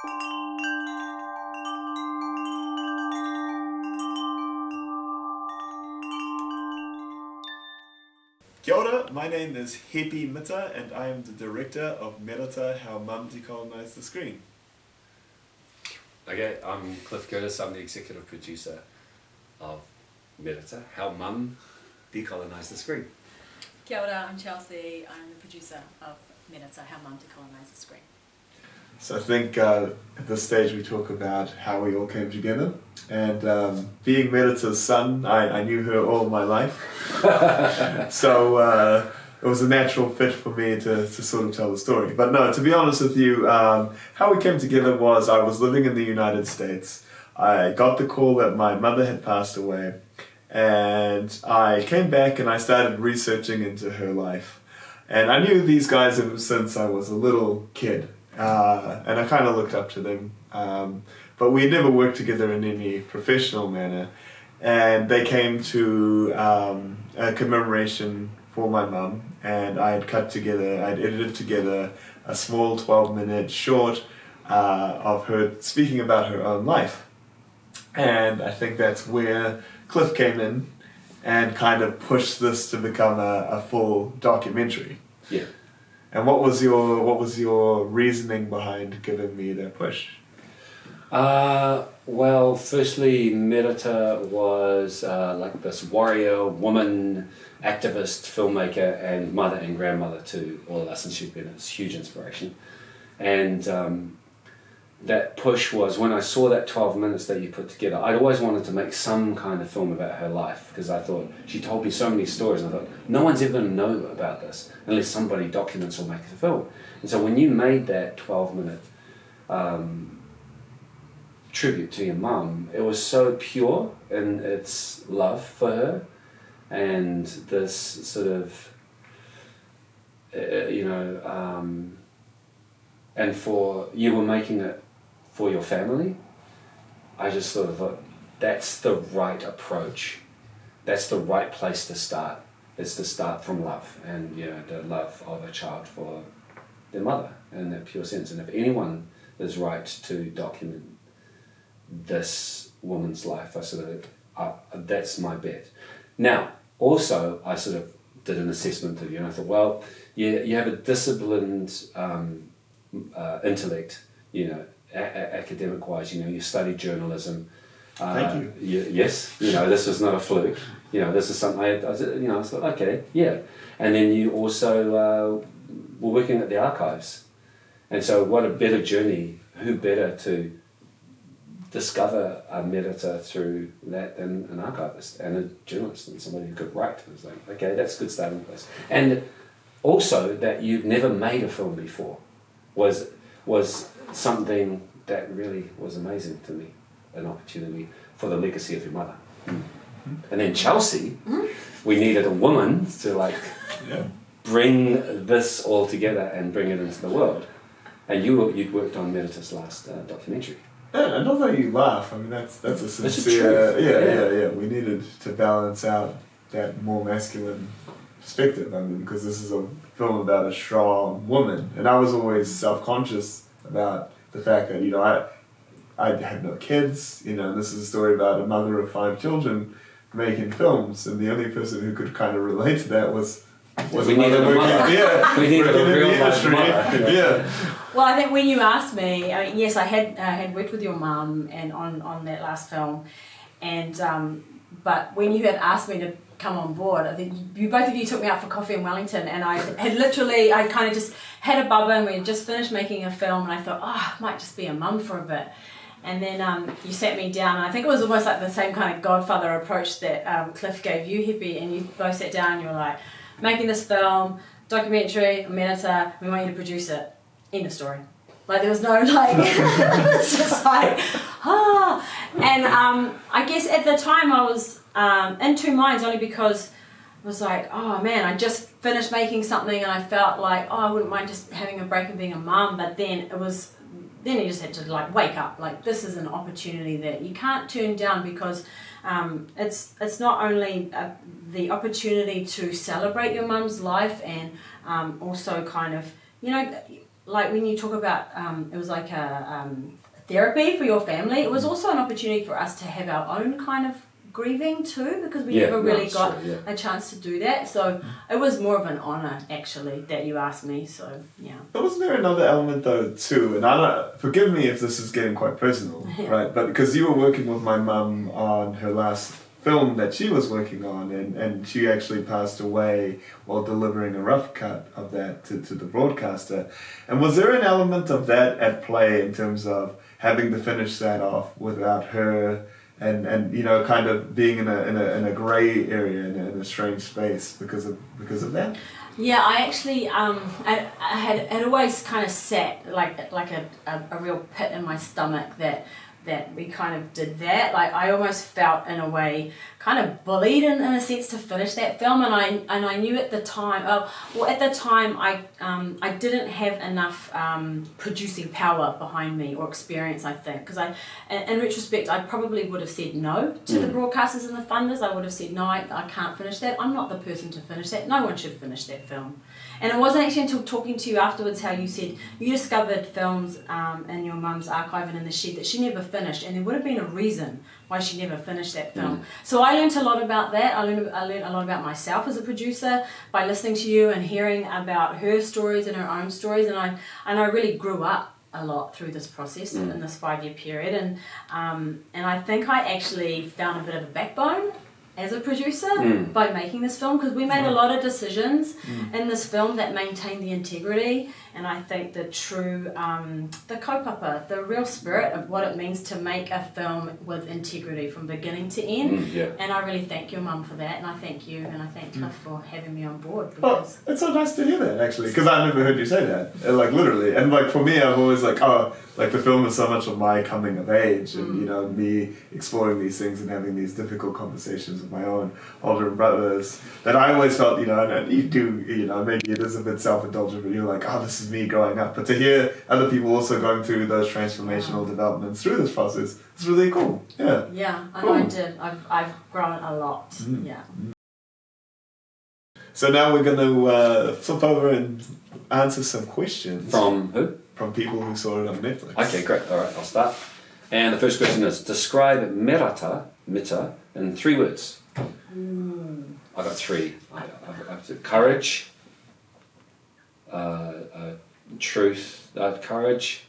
Kia ora, my name is Hepi Mita and I am the director of MERATA, How MUM Decolonized the Screen. Okay, I'm Cliff Curtis, I'm the executive producer of MERATA, How MUM Decolonized the Screen. Kia ora, I'm Chelsea, I'm the producer of MERATA, How MUM Decolonized the Screen. So I think at this stage we talk about how we all came together, and being MERATA's son, I knew her all my life, so it was a natural fit for me to sort of tell the story. But no, to be honest with you, how we came together was I was living in the United States. I got the call that my mother had passed away, and I came back and I started researching into her life. And I knew these guys ever since I was a little kid. And I kind of looked up to them, but we never worked together in any professional manner. And they came to a commemoration for my mum, and I'd edited together a small 12-minute short of her speaking about her own life. And I think that's where Cliff came in and kind of pushed this to become a full documentary. Yeah. And what was your reasoning behind giving me that push? Well, firstly, MERATA was like this warrior woman, activist, filmmaker, and mother and grandmother to all of us, and she's been a huge inspiration. And that push was when I saw that 12 minutes that you put together. I'd always wanted to make some kind of film about her life because I thought she told me so many stories, and I thought no one's ever going to know about this unless somebody documents or makes a film. And so when you made that 12-minute tribute to your mum, it was so pure in its love for her and this sort of and for you were making it for your family. I just sort of thought that's the right approach, that's the right place to start, is to start from love, and the love of a child for their mother in that pure sense. And if anyone is right to document this woman's life, that's my bet. Now also I sort of did an assessment of you, and I thought, well, you have a disciplined intellect, academic-wise, you studied journalism. Thank you. Yes, this was not a fluke. This is something I thought, okay, yeah. And then you also were working at the archives. And so what a better journey, who better to discover MERATA through that than an archivist and a journalist and somebody who could write. It was like, okay, that's a good starting place. And also that you've never made a film before was something that really was amazing to me, an opportunity for the legacy of your mother. Mm-hmm. And then Chelsea, we needed a woman to bring this all together and bring it into the world. And you'd worked on MERATA's last documentary. Yeah, I don't know you laugh. I mean, that's a sincere. Yeah. We needed to balance out that more masculine perspective. I mean, because this is a film about a strong woman, and I was always self-conscious about the fact that I had no kids. This is a story about a mother of 5 children making films, and the only person who could kind of relate to that was we needed a mother. Yeah, we needed a real life mother. Yeah. Well, I think when you asked me, yes, I had worked with your mum and on that last film, and but when you had asked me to come on board, I think you both of you took me out for coffee in Wellington, and I kind of just had a bubba, and we had just finished making a film, and I thought, I might just be a mum for a bit. And then you sat me down, and I think it was almost like the same kind of godfather approach that Cliff gave you, Hepi, and you both sat down and you were like, making this film, documentary, MERATA, we want you to produce it. End of story. Like, there was no, it's just like, And I guess at the time I was in two minds, only because I was like, oh man, I just finished making something and I felt like, I wouldn't mind just having a break and being a mum, but then you just had to wake up, this is an opportunity that you can't turn down, because it's not only the opportunity to celebrate your mum's life and also kind of, like when you talk about, it was like a therapy for your family, it was also an opportunity for us to have our own kind of grieving too, because we never really got a chance to do that. So it was more of an honour actually that you asked me. So yeah. But wasn't there another element though too? And I don't, forgive me if this is getting quite personal, right? But because you were working with my mum on her last film that she was working on, and she actually passed away while delivering a rough cut of that to the broadcaster. And was there an element of that at play in terms of having to finish that off without her? And you know, kind of being in a grey area, in a strange space because of that. Yeah, I actually I had always kind of sat like a real pit in my stomach that we kind of did that. Like I almost felt in a way kind of bullied in a sense to finish that film, and I knew at the time. At the time I didn't have enough producing power behind me or experience. I think because in retrospect I probably would have said no to the broadcasters and the funders. I would have said no, I can't finish that. I'm not the person to finish that. No one should finish that film. And it wasn't actually until talking to you afterwards how you said you discovered films in your mum's archive and in the shed that she never finished, and there would have been a reason why she never finished that film. So I learned a lot about that. I learned a lot about myself as a producer by listening to you and hearing about her stories and her own stories, and I really grew up a lot through this process in this 5-year period, and I think I actually found a bit of a backbone as a producer by making this film, because we made a lot of decisions in this film that maintained the integrity and I think the true the kaupapa, the real spirit of what it means to make a film with integrity from beginning to end. And I really thank your mum for that, and I thank you and I thank Cliff for having me on board, because it's so nice to hear that actually, because I never heard you say that, like literally. And like for me, I've always like, like the film is so much of my coming of age and you know, me exploring these things and having these difficult conversations with my own older brothers, that I always felt, you know, and you do, you know, maybe it is a bit self-indulgent, but you're like, this is me growing up. But to hear other people also going through those transformational developments through this process, it's really cool. Yeah, I know. I did. I've grown a lot. So now we're going to flip over and answer some questions. From who? From people who saw it on Netflix. Okay, great. All right, I'll start. And the first question is, describe Merata Mita in 3 words. I got 3. I've courage, truth, courage.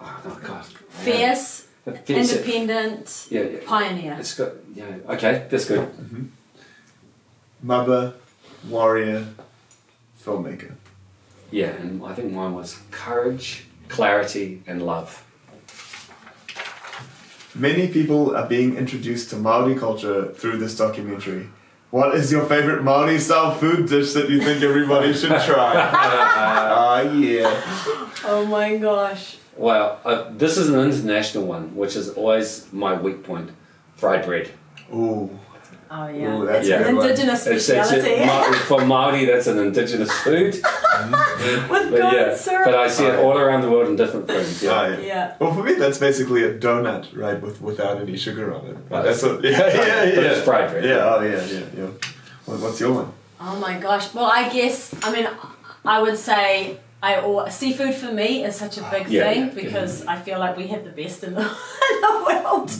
Oh no, God. Fierce, independent, pioneer. It's got, okay, that's good. Mother, warrior, filmmaker. Yeah, and I think mine was courage, clarity, and love. Many people are being introduced to Maori culture through this documentary. What is your favorite Maori style food dish that you think everybody should try? Oh my gosh. Well, this is an international one, which is always my weak point. Fried bread. Ooh. Oh yeah, that's an indigenous speciality. For Maori, that's an indigenous food. With goat syrup. But I see it all around the world in different forms. Well, for me, that's basically a donut, right, without any sugar on it. Right? That's what. It's fried bread. Yeah. What's your one? Oh my gosh. Well, I would say seafood for me is such a big thing, because I feel like we have the best in the world.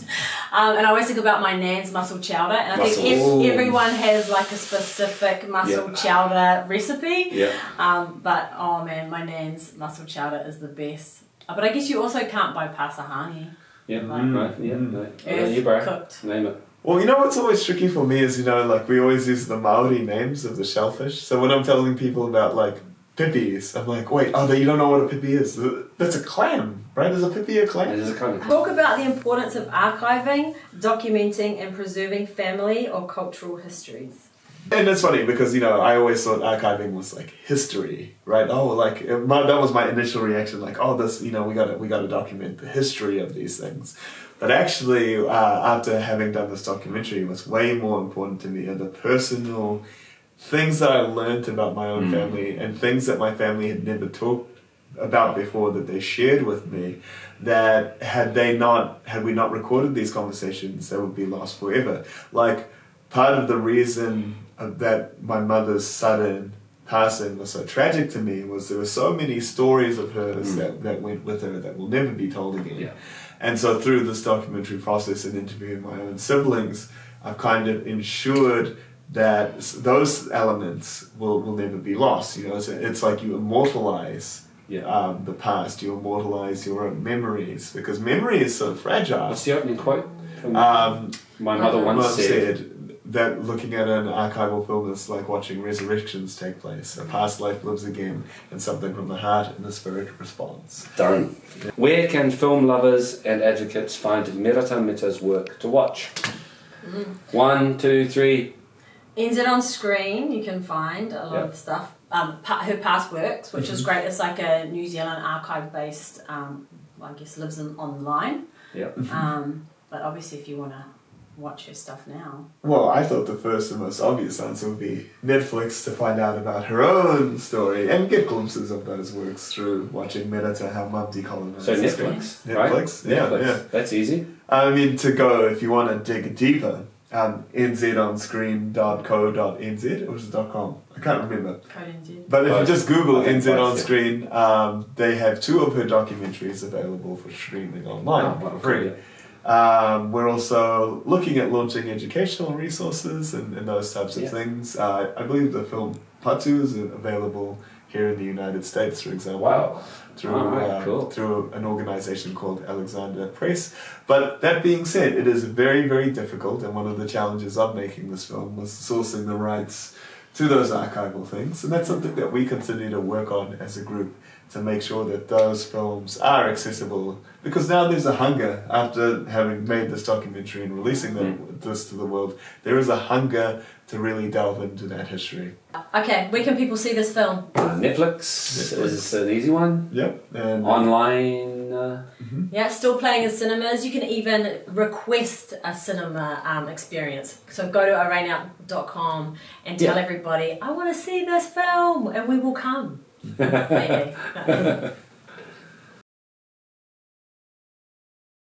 And I always think about my nan's mussel chowder, and I think everyone has like a specific mussel chowder recipe. But oh man, my nan's mussel chowder is the best. But I guess you also can't bypass a hani. Cooked. Name it. Well, you know what's always tricky for me is, you know, like we always use the Maori names of the shellfish. So when I'm telling people about like pippies, I'm like, wait, you don't know what a pipi is? That's a clam, right? Is a pipi a clam? It is a clam. Talk about the importance of archiving, documenting and preserving family or cultural histories. And it's funny because, you know, I always thought archiving was like history, right? That was my initial reaction, like, this, you know, we got to document the history of these things. But actually, after having done this documentary, what's way more important to me are the personal things that I learned about my own family, and things that my family had never talked about before that they shared with me, that had we not recorded these conversations, they would be lost forever. Like, part of the reason that my mother's sudden passing was so tragic to me was there were so many stories of hers that went with her that will never be told again. Yeah. And so through this documentary process and interviewing my own siblings, I've kind of ensured that those elements will never be lost. You know, it's like you immortalize the past, you immortalize your own memories, because memory is so fragile. What's the opening quote? My mother once said that looking at an archival film is like watching resurrections take place. A past life lives again, and something from the heart and the spirit responds. Done. Where can film lovers and advocates find Merata Mita's work to watch? 1, 2, 3. NZ on Screen, you can find a lot of stuff. Her past works, which is great. It's like a New Zealand archive-based, I guess lives online. Yeah. But obviously if you want to watch her stuff now. Well, I thought the first and most obvious answer would be Netflix, to find out about her own story and get glimpses of those works through watching Merata, how MUM Decolonized. So Netflix, right? Netflix, yeah, Netflix. yeah. That's easy. I mean, to go, if you want to dig deeper, nzonscreen.co.nz, or was it .com? I can't remember. But if you just Google NZ on Screen, they have 2 of her documentaries available for streaming online for free. We're also looking at launching educational resources and those types of things. I believe the film Patu is available here in the United States, for example. Wow. Through an organization called Alexander Press. But that being said, it is very, very difficult, and one of the challenges of making this film was sourcing the rights to those archival things, and that's something that we continue to work on as a group, to make sure that those films are accessible, because now there's a hunger, after having made this documentary and releasing this to the world, there is a hunger to really delve into that history. Okay, where can people see this film? Netflix is an easy one. Yep. And online. Yeah, still playing in cinemas. You can even request a cinema experience. So go to arraignout.com and tell everybody, I want to see this film, and we will come. Maybe.